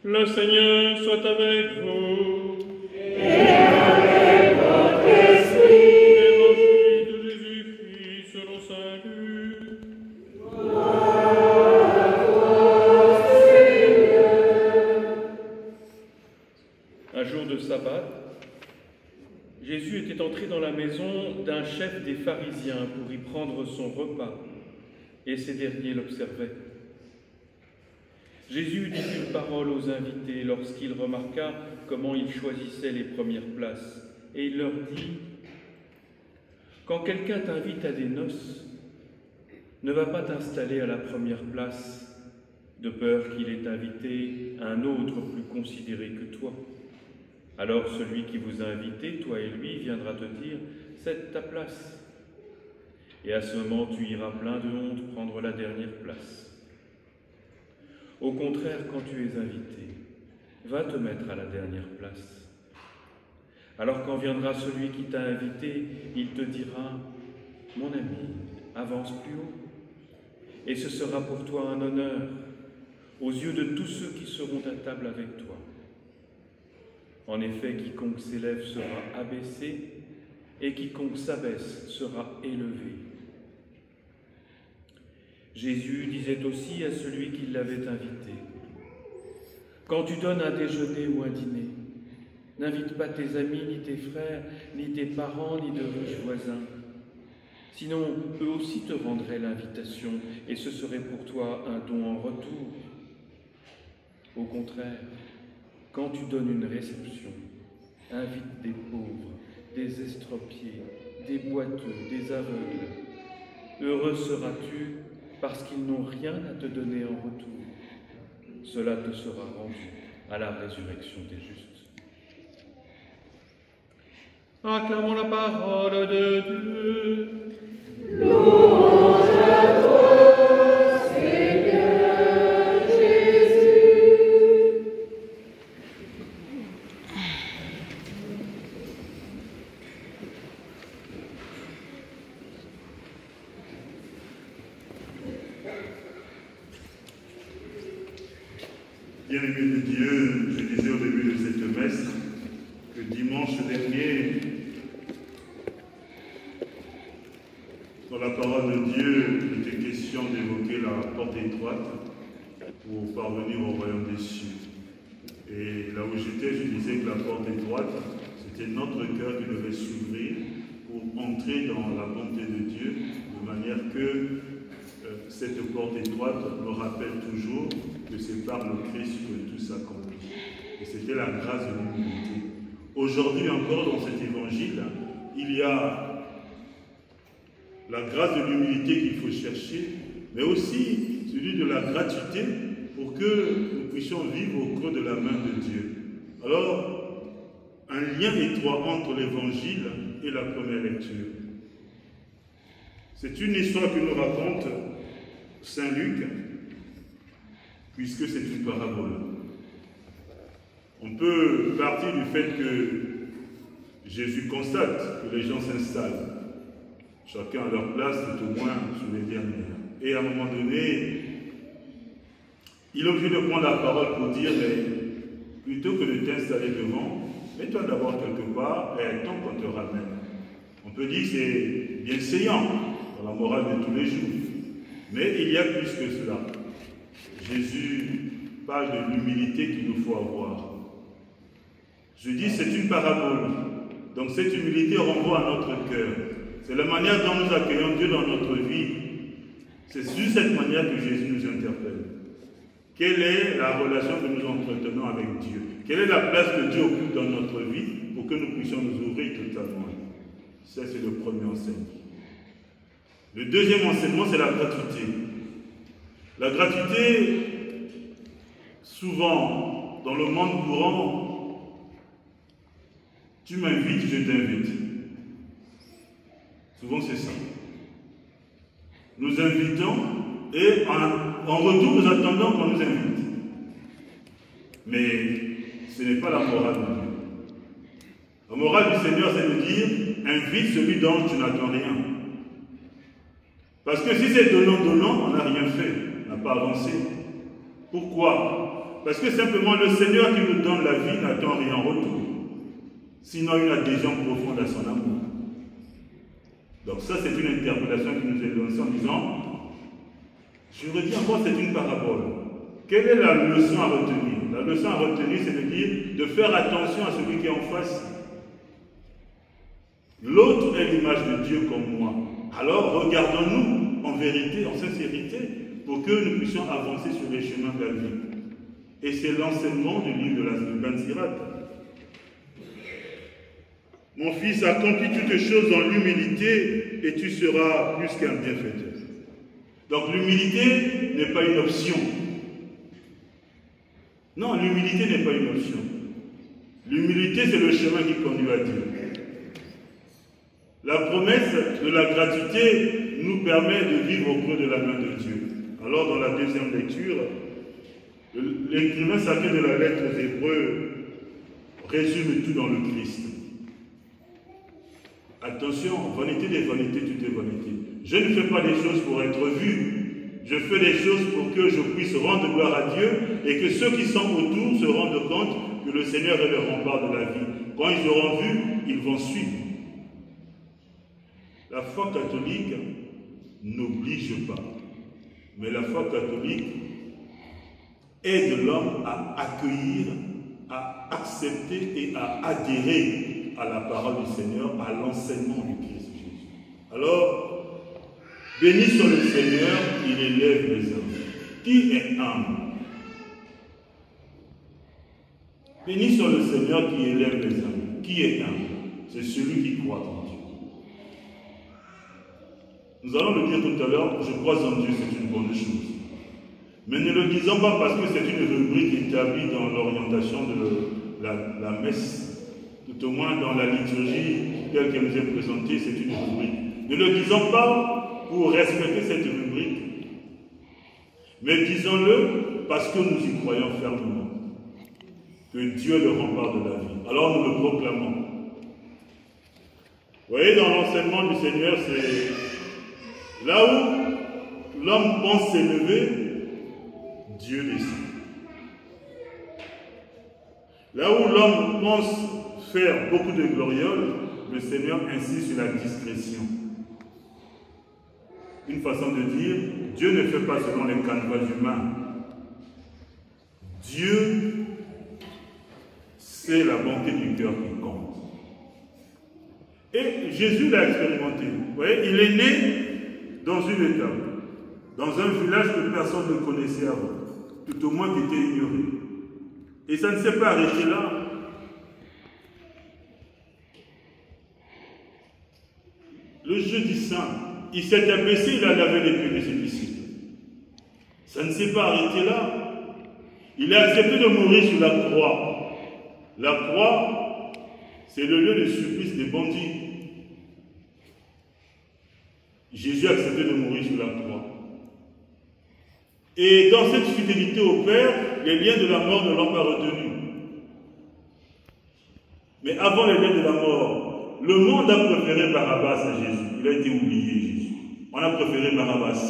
Le Seigneur soit avec vous. Et avec votre esprit. Évangile de Jésus-Christ selon saint Luc. Gloire à toi, Seigneur. Un jour de sabbat, Jésus était entré dans la maison d'un chef des pharisiens pour y prendre son repas, et ces derniers l'observaient. Jésus dit une parole aux invités lorsqu'il remarqua comment ils choisissaient les premières places, et il leur dit « Quand quelqu'un t'invite à des noces, ne va pas t'installer à la première place, de peur qu'il ait invité un autre plus considéré que toi. Alors celui qui vous a invité, toi et lui, viendra te dire « C'est ta place ». Et à ce moment, tu iras plein de honte prendre la dernière place. Au contraire, quand tu es invité, va te mettre à la dernière place. Alors quand viendra celui qui t'a invité, il te dira « Mon ami, avance plus haut ». Et ce sera pour toi un honneur aux yeux de tous ceux qui seront à table avec toi. En effet, quiconque s'élève sera abaissé, et quiconque s'abaisse sera élevé. Jésus disait aussi à celui qui l'avait invité, « Quand tu donnes un déjeuner ou un dîner, n'invite pas tes amis, ni tes frères, ni tes parents, ni de riches voisins. Sinon, eux aussi te rendraient l'invitation, et ce serait pour toi un don en retour. Au contraire, quand tu donnes une réception, invite des pauvres, des estropiés, des boiteux, des aveugles. Heureux seras-tu, parce qu'ils n'ont rien à te donner en retour. Cela te sera rendu à la résurrection des justes. » Acclamons la parole de Dieu. Louange à toi, Seigneur Jésus. Bien-aimés de Dieu, je disais au début de cette messe que dimanche dernier, dans la parole de Dieu, il était question d'évoquer la porte étroite pour parvenir au royaume des cieux. Et là où j'étais, je disais que la porte étroite, c'était notre cœur qui devait s'ouvrir pour entrer dans la bonté de Dieu, de manière que cette porte étroite me rappelle toujours que c'est par le Christ que tout s'accomplit. Et c'était la grâce de l'humilité. Aujourd'hui encore, dans cet évangile, il y a la grâce de l'humilité qu'il faut chercher, mais aussi celui de la gratuité pour que nous puissions vivre au creux de la main de Dieu. Alors, un lien étroit entre l'évangile et la première lecture. C'est une histoire que nous raconte Saint Luc, puisque c'est une parabole. On peut partir du fait que Jésus constate que les gens s'installent, chacun à leur place, tout au moins sur les dernières. Et à un moment donné, il est obligé de prendre la parole pour dire, mais plutôt que de t'installer devant, mets-toi d'abord quelque part et attends qu'on te ramène. On peut dire que c'est bien saillant dans la morale de tous les jours. Mais il y a plus que cela. Jésus parle de l'humilité qu'il nous faut avoir. Je dis c'est une parabole. Donc cette humilité renvoie à notre cœur. C'est la manière dont nous accueillons Dieu dans notre vie. C'est sur cette manière que Jésus nous interpelle. Quelle est la relation que nous entretenons avec Dieu? Quelle est la place que Dieu occupe dans notre vie pour que nous puissions nous ouvrir totalement? Ça, c'est le premier enseignement. Le deuxième enseignement, c'est la gratuité. La gratuité, souvent, dans le monde courant, tu m'invites, je t'invite. Souvent, c'est ça. Nous invitons et en retour, nous attendons qu'on nous invite. Mais ce n'est pas la morale de Dieu. La morale du Seigneur, c'est de dire, invite celui dont tu n'attends rien. Parce que si c'est donnant, on n'a rien fait, on n'a pas avancé. Pourquoi? Parce que simplement le Seigneur qui nous donne la vie n'attend rien en retour. Sinon une adhésion profonde à son amour. Donc ça, c'est une interpellation qui nous est donnée en disant, je redis encore, c'est une parabole. Quelle est la leçon à retenir? La leçon à retenir, c'est de dire, de faire attention à celui qui est en face. L'autre est l'image de Dieu comme moi. Alors, regardons-nous en vérité, en sincérité, pour que nous puissions avancer sur les chemins de la vie. Et c'est l'enseignement du livre de Ben Sirach. Mon fils, accomplis toutes choses dans l'humilité et tu seras plus qu'un bienfaiteur. Donc l'humilité n'est pas une option. Non, l'humilité n'est pas une option. L'humilité, c'est le chemin qui conduit à Dieu. La promesse de la gratuité nous permet de vivre au creux de la main de Dieu. Alors, dans la deuxième lecture, l'écrivain sacré de la lettre aux Hébreux résume tout dans le Christ. Attention, vanité des vanités, tout est vanité. Je ne fais pas des choses pour être vu. Je fais des choses pour que je puisse rendre gloire à Dieu et que ceux qui sont autour se rendent compte que le Seigneur est le rempart de la vie. Quand ils auront vu, ils vont suivre. La foi catholique n'oblige pas, mais la foi catholique aide l'homme à accueillir, à accepter et à adhérer à la parole du Seigneur, à l'enseignement du Christ Jésus. Alors, béni soit le Seigneur, il élève les hommes. Qui est humble? Béni soit le Seigneur qui élève les hommes. Qui est humble? C'est celui qui croit en Dieu. Nous allons le dire tout à l'heure, je crois en Dieu, c'est une bonne chose. Mais ne le disons pas parce que c'est une rubrique établie dans l'orientation de la messe. Tout au moins dans la liturgie telle qu'elle nous est présentée, c'est une rubrique. Ne le disons pas pour respecter cette rubrique, mais disons-le parce que nous y croyons fermement. Que Dieu est le rempart de la vie. Alors nous le proclamons. Vous voyez, dans l'enseignement du Seigneur, c'est là où l'homme pense s'élever, Dieu descend. Là où l'homme pense faire beaucoup de glorioles, le Seigneur insiste sur la discrétion. Une façon de dire, Dieu ne fait pas selon les canevas humains. Dieu, c'est la bonté du cœur qui compte. Et Jésus l'a expérimenté. Vous voyez, il est né dans une étape, dans un village que personne ne connaissait avant, tout au moins qui était ignoré. Et ça ne s'est pas arrêté là. Le jeudi saint, il s'est abaissé, il a lavé les pieds de ses disciples. Ça ne s'est pas arrêté là. Il a accepté de mourir sur la croix. La croix, c'est le lieu de supplice des bandits. Jésus a accepté de mourir sur la croix. Et dans cette fidélité au Père, les liens de la mort ne l'ont pas retenu. Mais avant les liens de la mort, le monde a préféré Barabbas à Jésus. Il a été oublié, Jésus. On a préféré Barabbas.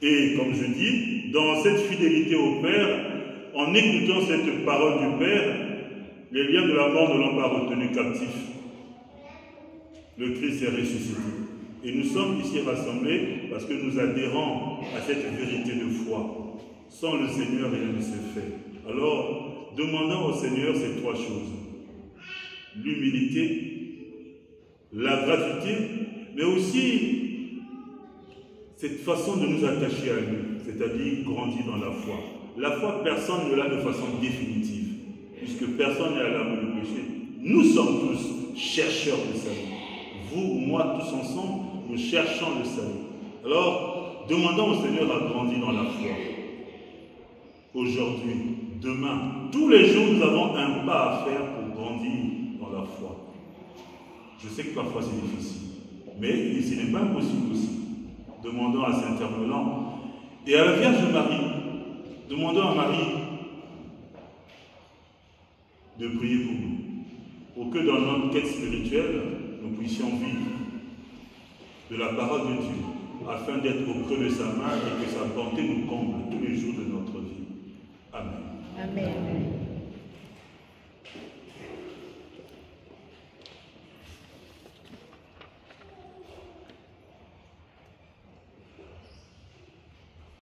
Et comme je dis, dans cette fidélité au Père, en écoutant cette parole du Père, les liens de la mort ne l'ont pas retenu captif. Le Christ est ressuscité. Et nous sommes ici rassemblés parce que nous adhérons à cette vérité de foi. Sans le Seigneur, rien ne se fait. Alors, demandons au Seigneur ces trois choses. L'humilité, la gratuité, mais aussi cette façon de nous attacher à lui, c'est-à-dire grandir dans la foi. La foi, personne ne l'a de façon définitive, puisque personne n'est à l'abri du péché. Nous sommes tous chercheurs de salut. Vous, moi, tous ensemble, nous cherchons le salut. Alors, demandons au Seigneur à grandir dans la foi. Aujourd'hui, demain, tous les jours, nous avons un pas à faire pour grandir dans la foi. Je sais que parfois c'est difficile, mais ce n'est pas impossible aussi. Demandons à Saint-Hermelan et à la Vierge Marie, demandons à Marie de prier pour nous, pour que dans notre quête spirituelle, nous puissions vivre de la parole de Dieu, afin d'être au creux de sa main et que sa bonté nous comble